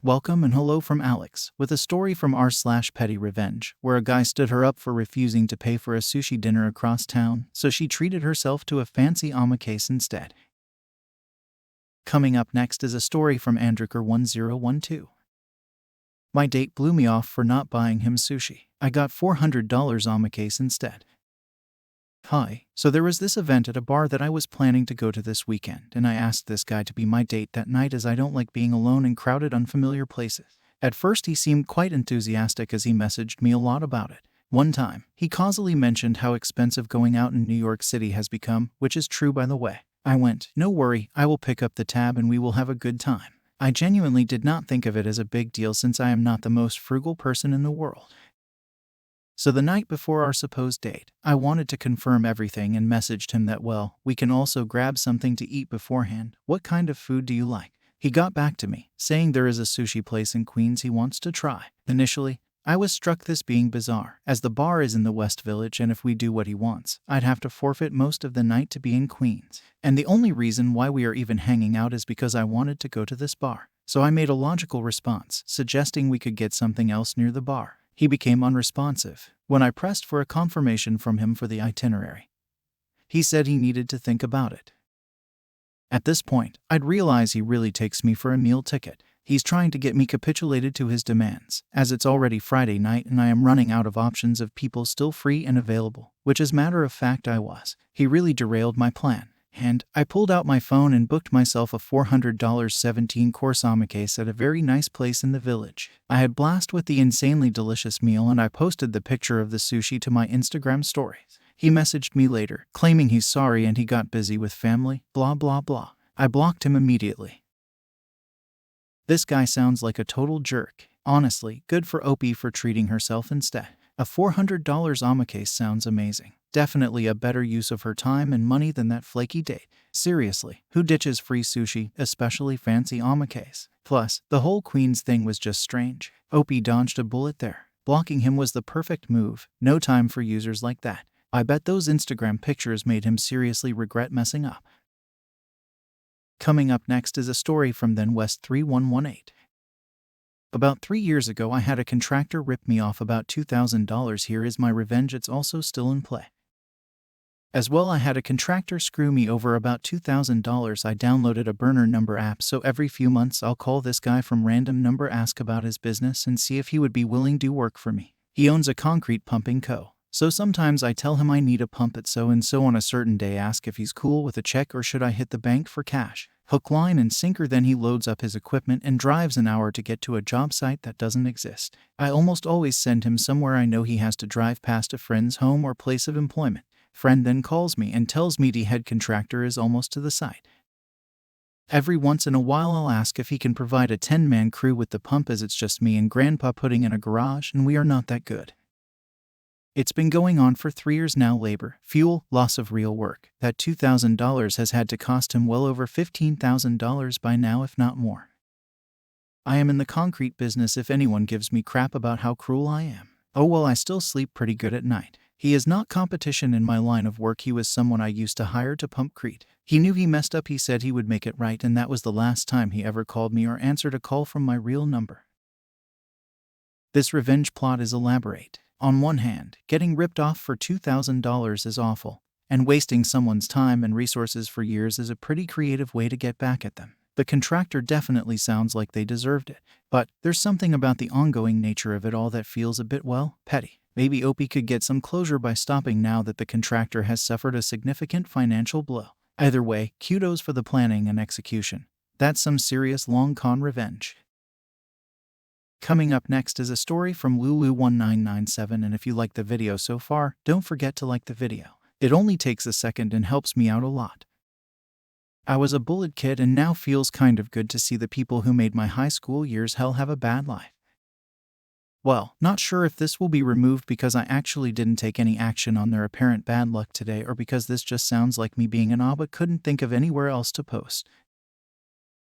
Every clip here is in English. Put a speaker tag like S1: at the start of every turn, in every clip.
S1: Welcome and hello from Alex, with a story from r/PettyRevenge, where a guy stood her up for refusing to pay for a sushi dinner across town, so she treated herself to a fancy omakase instead. Coming up next is a story from Andricker1012. My date blew me off for not buying him sushi. I got $400 omakase instead. Hi, so there was this event at a bar that I was planning to go to this weekend, and I asked this guy to be my date that night as I don't like being alone in crowded, unfamiliar places. At first he seemed quite enthusiastic as he messaged me a lot about it. One time, he causally mentioned how expensive going out in New York City has become, which is true by the way. I went, "No worry, I will pick up the tab and we will have a good time." I genuinely did not think of it as a big deal since I am not the most frugal person in the world. So the night before our supposed date, I wanted to confirm everything and messaged him that, well, we can also grab something to eat beforehand. What kind of food do you like? He got back to me, saying there is a sushi place in Queens he wants to try. Initially, I was struck this being bizarre, as the bar is in the West Village and if we do what he wants, I'd have to forfeit most of the night to be in Queens. And the only reason why we are even hanging out is because I wanted to go to this bar. So I made a logical response, suggesting we could get something else near the bar. He became unresponsive when I pressed for a confirmation from him for the itinerary. He said he needed to think about it. At this point, I'd realize he really takes me for a meal ticket. He's trying to get me capitulated to his demands, as it's already Friday night and I am running out of options of people still free and available, which as matter of fact I was. He really derailed my plan. And I pulled out my phone and booked myself a $400 17-course omakase at a very nice place in the village. I had blast with the insanely delicious meal and I posted the picture of the sushi to my Instagram stories. He messaged me later, claiming he's sorry and he got busy with family, blah blah blah. I blocked him immediately. This guy sounds like a total jerk. Honestly, good for Opie for treating herself instead. A $400 omakase sounds amazing. Definitely a better use of her time and money than that flaky date. Seriously, who ditches free sushi, especially fancy omakase? Plus, the whole Queens thing was just strange. Opie dodged a bullet there. Blocking him was the perfect move. No time for users like that. I bet those Instagram pictures made him seriously regret messing up. Coming up next is a story from then West 3118. About 3 years ago I had a contractor rip me off about $2,000. Here is my revenge, it's also still in play. As well, I had a contractor screw me over about $2,000. I downloaded a burner number app, so every few months I'll call this guy from random number, ask about his business and see if he would be willing to work for me. He owns a concrete pumping co. So sometimes I tell him I need a pump at so and so on a certain day, ask if he's cool with a check or should I hit the bank for cash. Hook, line, and sinker. Then he loads up his equipment and drives an hour to get to a job site that doesn't exist. I almost always send him somewhere I know he has to drive past a friend's home or place of employment. Friend then calls me and tells me the head contractor is almost to the site. Every once in a while I'll ask if he can provide a 10-man crew with the pump, as it's just me and Grandpa putting in a garage and we are not that good. It's been going on for 3 years now. Labor, fuel, loss of real work. That $2,000 has had to cost him well over $15,000 by now, if not more. I am in the concrete business. If anyone gives me crap about how cruel I am, oh well, I still sleep pretty good at night. He is not competition in my line of work. He was someone I used to hire to pump crete. He knew he messed up. He said he would make it right, and that was the last time he ever called me or answered a call from my real number. This revenge plot is elaborate. On one hand, getting ripped off for $2,000 is awful, and wasting someone's time and resources for years is a pretty creative way to get back at them. The contractor definitely sounds like they deserved it, but there's something about the ongoing nature of it all that feels a bit, well, petty. Maybe Opie could get some closure by stopping now that the contractor has suffered a significant financial blow. Either way, kudos for the planning and execution. That's some serious long-con revenge. Coming up next is a story from Lulu1997, and if you like the video so far, don't forget to like the video. It only takes a second and helps me out a lot. I was a bullied kid and now feels kind of good to see the people who made my high school years hell have a bad life. Well, not sure if this will be removed because I actually didn't take any action on their apparent bad luck today, or because this just sounds like me being an but couldn't think of anywhere else to post.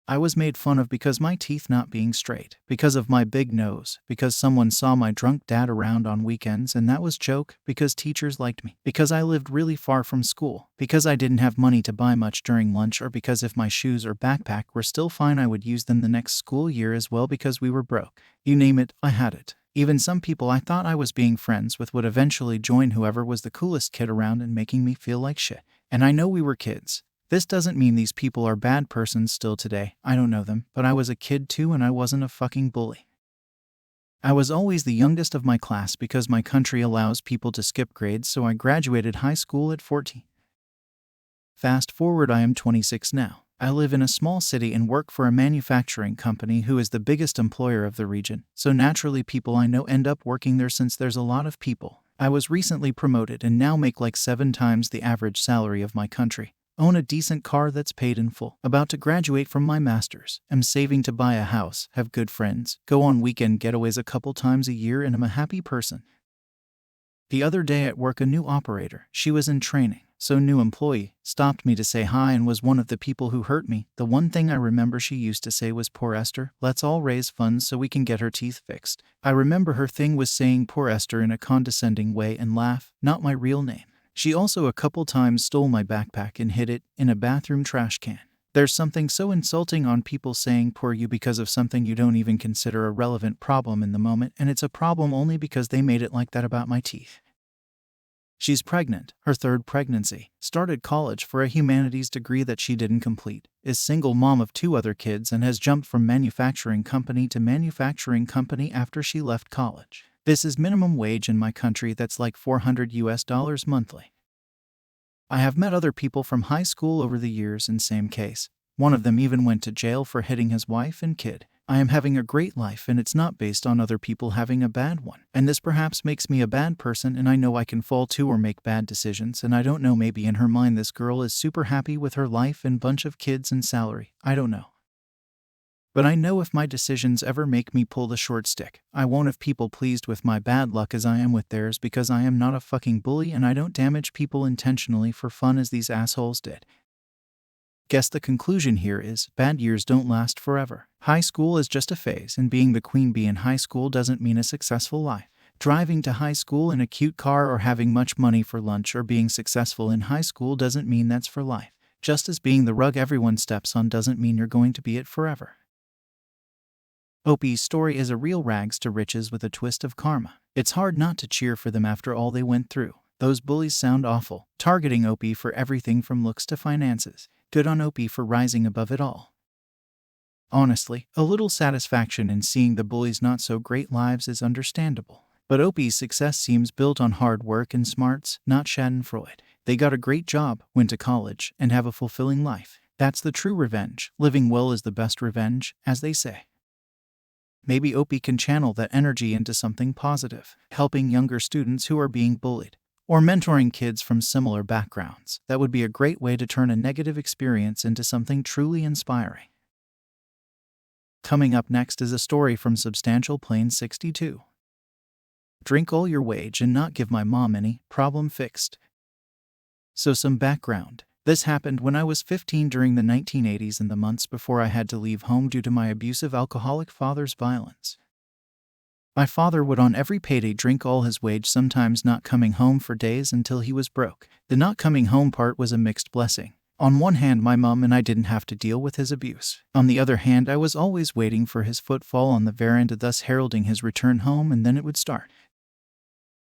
S1: I was made fun of because my teeth not being straight, because of my big nose, because someone saw my drunk dad around on weekends and that was joke, because teachers liked me, because I lived really far from school, because I didn't have money to buy much during lunch, or because if my shoes or backpack were still fine I would use them the next school year as well because we were broke. You name it, I had it. Even some people I thought I was being friends with would eventually join whoever was the coolest kid around and making me feel like shit. And I know we were kids. This doesn't mean these people are bad persons still today. I don't know them, but I was a kid too and I wasn't a fucking bully. I was always the youngest of my class because my country allows people to skip grades, so I graduated high school at 14. Fast forward, I am 26 now. I live in a small city and work for a manufacturing company who is the biggest employer of the region, so naturally people I know end up working there since there's a lot of people. I was recently promoted and now make like 7 times the average salary of my country. Own a decent car that's paid in full. About to graduate from my master's. Am saving to buy a house, have good friends, go on weekend getaways a couple times a year, and I'm a happy person. The other day at work, a new operator, she was in training, so new employee, stopped me to say hi and was one of the people who hurt me. The one thing I remember she used to say was, "Poor Esther, let's all raise funds so we can get her teeth fixed." I remember her thing was saying "poor Esther" in a condescending way and laugh, not my real name. She also a couple times stole my backpack and hid it in a bathroom trash can. There's something so insulting on people saying "poor you" because of something you don't even consider a relevant problem in the moment, and it's a problem only because they made it like that about my teeth. She's pregnant, her 3rd pregnancy, started college for a humanities degree that she didn't complete, is single mom of 2 other kids, and has jumped from manufacturing company to manufacturing company after she left college. This is minimum wage in my country, that's like $400 monthly. I have met other people from high school over the years in same case. One of them even went to jail for hitting his wife and kid. I am having a great life and it's not based on other people having a bad one. And this perhaps makes me a bad person, and I know I can fall too or make bad decisions, and I don't know, maybe in her mind this girl is super happy with her life and bunch of kids and salary. I don't know. But I know if my decisions ever make me pull the short stick, I won't have people pleased with my bad luck as I am with theirs, because I am not a fucking bully and I don't damage people intentionally for fun as these assholes did. Guess the conclusion here is, bad years don't last forever. High school is just a phase, and being the queen bee in high school doesn't mean a successful life. Driving to high school in a cute car or having much money for lunch or being successful in high school doesn't mean that's for life. Just as being the rug everyone steps on doesn't mean you're going to be it forever. Opie's story is a real rags to riches with a twist of karma. It's hard not to cheer for them after all they went through. Those bullies sound awful, targeting Opie for everything from looks to finances. Good on Opie for rising above it all. Honestly, a little satisfaction in seeing the bullies' not so great lives is understandable. But Opie's success seems built on hard work and smarts, not schadenfreude. They got a great job, went to college, and have a fulfilling life. That's the true revenge. Living well is the best revenge, as they say. Maybe Opie can channel that energy into something positive, helping younger students who are being bullied, or mentoring kids from similar backgrounds. That would be a great way to turn a negative experience into something truly inspiring. Coming up next is a story from Substantial Plane 62. Drink all your wage and not give my mom any, problem fixed. So some background. This happened when I was 15 during the 1980s and the months before I had to leave home due to my abusive alcoholic father's violence. My father would on every payday drink all his wage, sometimes not coming home for days until he was broke. The not coming home part was a mixed blessing. On one hand, my mom and I didn't have to deal with his abuse. On the other hand, I was always waiting for his footfall on the veranda, thus heralding his return home, and then it would start.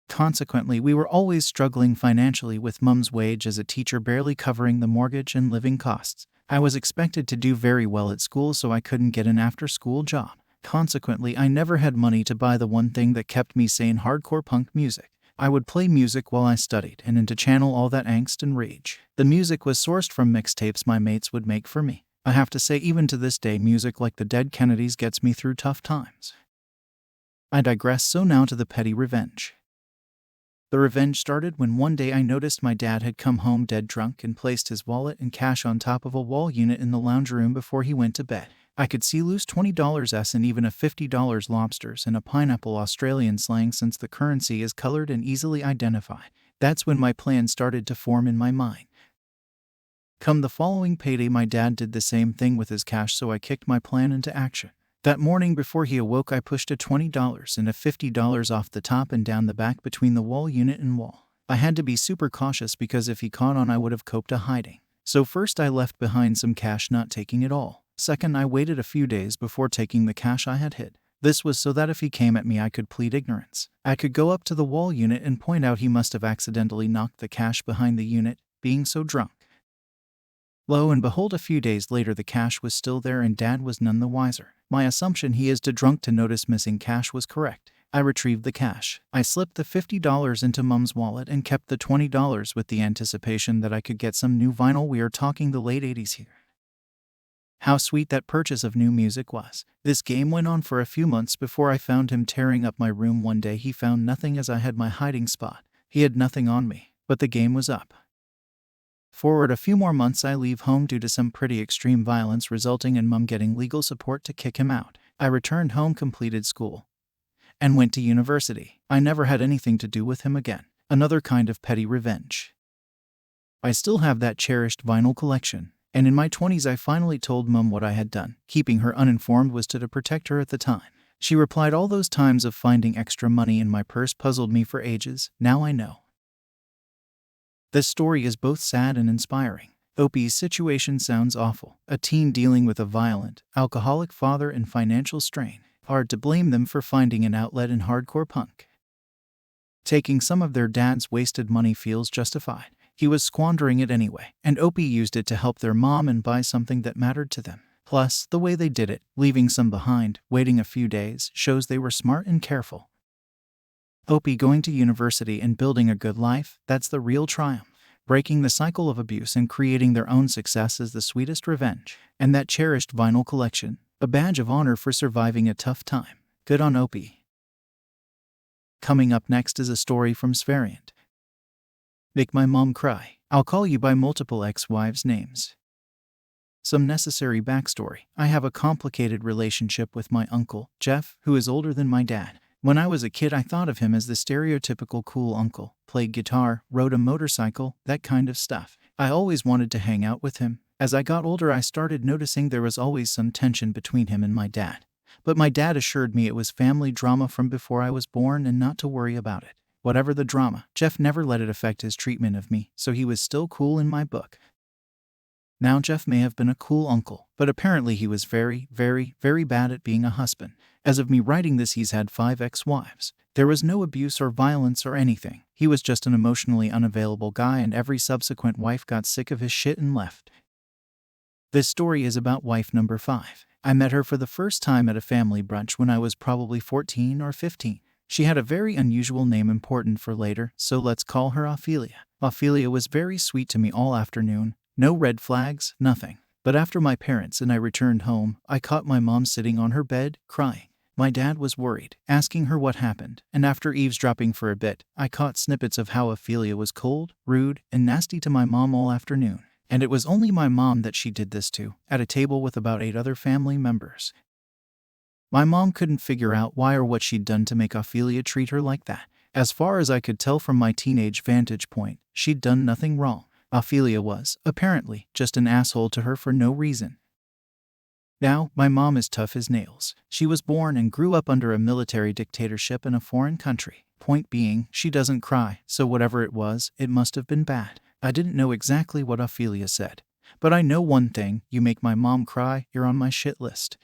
S1: Consequently, we were always struggling financially, with Mom's wage as a teacher barely covering the mortgage and living costs. I was expected to do very well at school, so I couldn't get an after-school job. Consequently, I never had money to buy the one thing that kept me sane: hardcore punk music. I would play music while I studied, and to channel all that angst and rage. The music was sourced from mixtapes my mates would make for me. I have to say, even to this day, music like the Dead Kennedys gets me through tough times. I digress, so now to the petty revenge. The revenge started when one day I noticed my dad had come home dead drunk and placed his wallet and cash on top of a wall unit in the lounge room before he went to bed. I could see loose $20s and even a $50 lobsters and a pineapple, Australian slang since the currency is colored and easily identified. That's when my plan started to form in my mind. Come the following payday, my dad did the same thing with his cash, so I kicked my plan into action. That morning before he awoke, I pushed a $20 and a $50 off the top and down the back between the wall unit and wall. I had to be super cautious because if he caught on, I would have coped a hiding. So first I left behind some cash, not taking it all. Second, I waited a few days before taking the cash I had hid. This was so that if he came at me, I could plead ignorance. I could go up to the wall unit and point out he must have accidentally knocked the cash behind the unit, being so drunk. Lo and behold, a few days later the cash was still there and Dad was none the wiser. My assumption he is too drunk to notice missing cash was correct. I retrieved the cash. I slipped the $50 into Mom's wallet and kept the $20 with the anticipation that I could get some new vinyl. We are talking the late 80s here. How sweet that purchase of new music was. This game went on for a few months before I found him tearing up my room one day. He found nothing as I had my hiding spot. He had nothing on me, but the game was up. Forward a few more months, I leave home due to some pretty extreme violence, resulting in Mom getting legal support to kick him out. I returned home, completed school, and went to university. I never had anything to do with him again. Another kind of petty revenge. I still have that cherished vinyl collection, and in my 20s I finally told Mom what I had done. Keeping her uninformed was to protect her at the time. She replied, all those times of finding extra money in my purse puzzled me for ages. Now I know. This story is both sad and inspiring. Opie's situation sounds awful. A teen dealing with a violent, alcoholic father and financial strain. Hard to blame them for finding an outlet in hardcore punk. Taking some of their dad's wasted money feels justified. He was squandering it anyway, and Opie used it to help their mom and buy something that mattered to them. Plus, the way they did it, leaving some behind, waiting a few days, shows they were smart and careful. Opie going to university and building a good life, that's the real triumph. Breaking the cycle of abuse and creating their own success is the sweetest revenge. And that cherished vinyl collection, a badge of honor for surviving a tough time. Good on Opie. Coming up next is a story from Svarriant. Make my mom cry. I'll call you by multiple ex-wives' names. Some necessary backstory. I have a complicated relationship with my uncle, Jeff, who is older than my dad. When I was a kid, I thought of him as the stereotypical cool uncle. Played guitar, rode a motorcycle, that kind of stuff. I always wanted to hang out with him. As I got older, I started noticing there was always some tension between him and my dad. But my dad assured me it was family drama from before I was born and not to worry about it. Whatever the drama, Jeff never let it affect his treatment of me, so he was still cool in my book. Now, Jeff may have been a cool uncle, but apparently he was very, very, very bad at being a husband. As of me writing this, he's had 5 ex-wives. There was no abuse or violence or anything. He was just an emotionally unavailable guy, and every subsequent wife got sick of his shit and left. This story is about wife number 5. I met her for the first time at a family brunch when I was probably 14 or 15. She had a very unusual name, important for later, so let's call her Ophelia. Ophelia was very sweet to me all afternoon. No red flags, nothing. But after my parents and I returned home, I caught my mom sitting on her bed, crying. My dad was worried, asking her what happened, and after eavesdropping for a bit, I caught snippets of how Ophelia was cold, rude, and nasty to my mom all afternoon. And it was only my mom that she did this to, at a table with about 8 other family members. My mom couldn't figure out why or what she'd done to make Ophelia treat her like that. As far as I could tell from my teenage vantage point, she'd done nothing wrong. Ophelia was, apparently, just an asshole to her for no reason. Now, my mom is tough as nails. She was born and grew up under a military dictatorship in a foreign country. Point being, she doesn't cry, so whatever it was, it must have been bad. I didn't know exactly what Ophelia said, but I know one thing: you make my mom cry, you're on my shit list.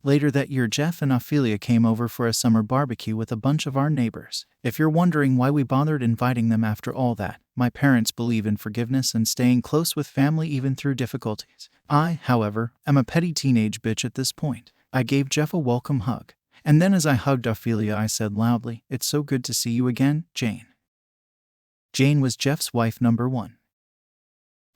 S1: Later that year, Jeff and Ophelia came over for a summer barbecue with a bunch of our neighbors. If you're wondering why we bothered inviting them after all that, my parents believe in forgiveness and staying close with family even through difficulties. I, however, am a petty teenage bitch at this point. I gave Jeff a welcome hug, and then as I hugged Ophelia, I said loudly, "It's so good to see you again, Jane." Jane was Jeff's wife number 1.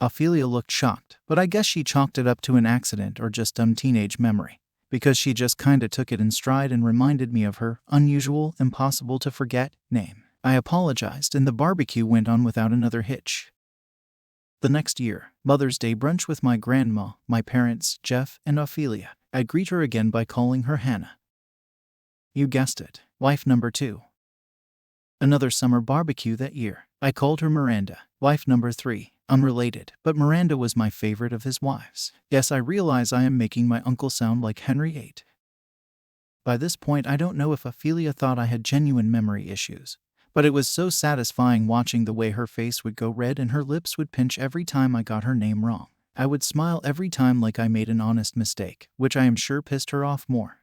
S1: Ophelia looked shocked, but I guess she chalked it up to an accident or just dumb teenage memory, because she just kinda took it in stride and reminded me of her unusual, impossible to forget name. I apologized and the barbecue went on without another hitch. The next year, Mother's Day brunch with my grandma, my parents, Jeff, and Ophelia. I greet her again by calling her Hannah. You guessed it, wife number 2. Another summer barbecue that year. I called her Miranda, wife number 3. Unrelated, but Miranda was my favorite of his wives. Yes, I realize I am making my uncle sound like Henry VIII. By this point, I don't know if Ophelia thought I had genuine memory issues, but it was so satisfying watching the way her face would go red and her lips would pinch every time I got her name wrong. I would smile every time like I made an honest mistake, which I am sure pissed her off more.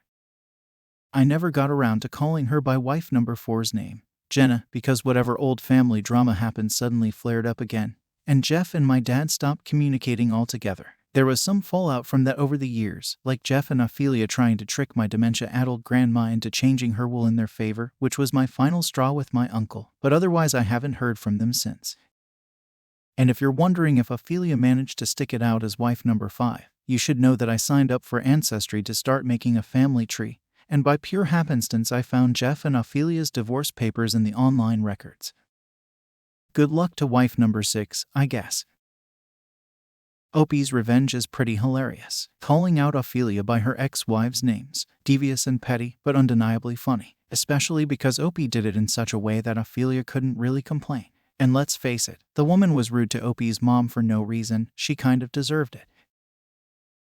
S1: I never got around to calling her by wife number 4's name, Jenna, because whatever old family drama happened suddenly flared up again, and Jeff and my dad stopped communicating altogether. There was some fallout from that over the years, like Jeff and Ophelia trying to trick my dementia-addled grandma into changing her will in their favor, which was my final straw with my uncle, but otherwise I haven't heard from them since. And if you're wondering if Ophelia managed to stick it out as wife number 5, you should know that I signed up for Ancestry to start making a family tree, and by pure happenstance I found Jeff and Ophelia's divorce papers in the online records. Good luck to wife number 6, I guess. Opie's revenge is pretty hilarious, calling out Ophelia by her ex-wives' names, devious and petty, but undeniably funny, especially because Opie did it in such a way that Ophelia couldn't really complain. And let's face it, the woman was rude to Opie's mom for no reason, she kind of deserved it.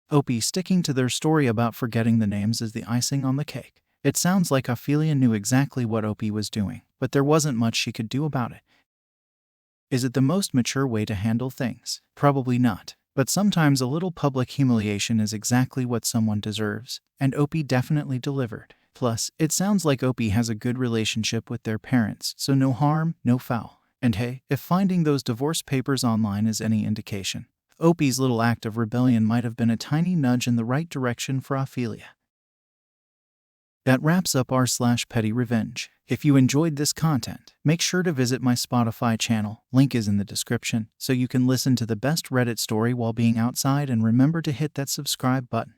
S1: Opie sticking to their story about forgetting the names is the icing on the cake. It sounds like Ophelia knew exactly what Opie was doing, but there wasn't much she could do about it. Is it the most mature way to handle things? Probably not. But sometimes a little public humiliation is exactly what someone deserves, and Opie definitely delivered. Plus, it sounds like Opie has a good relationship with their parents, so no harm, no foul. And hey, if finding those divorce papers online is any indication, Opie's little act of rebellion might have been a tiny nudge in the right direction for Ophelia. That wraps up r/PettyRevenge. If you enjoyed this content, make sure to visit my Spotify channel, link is in the description, so you can listen to the best Reddit story while being outside, and remember to hit that subscribe button.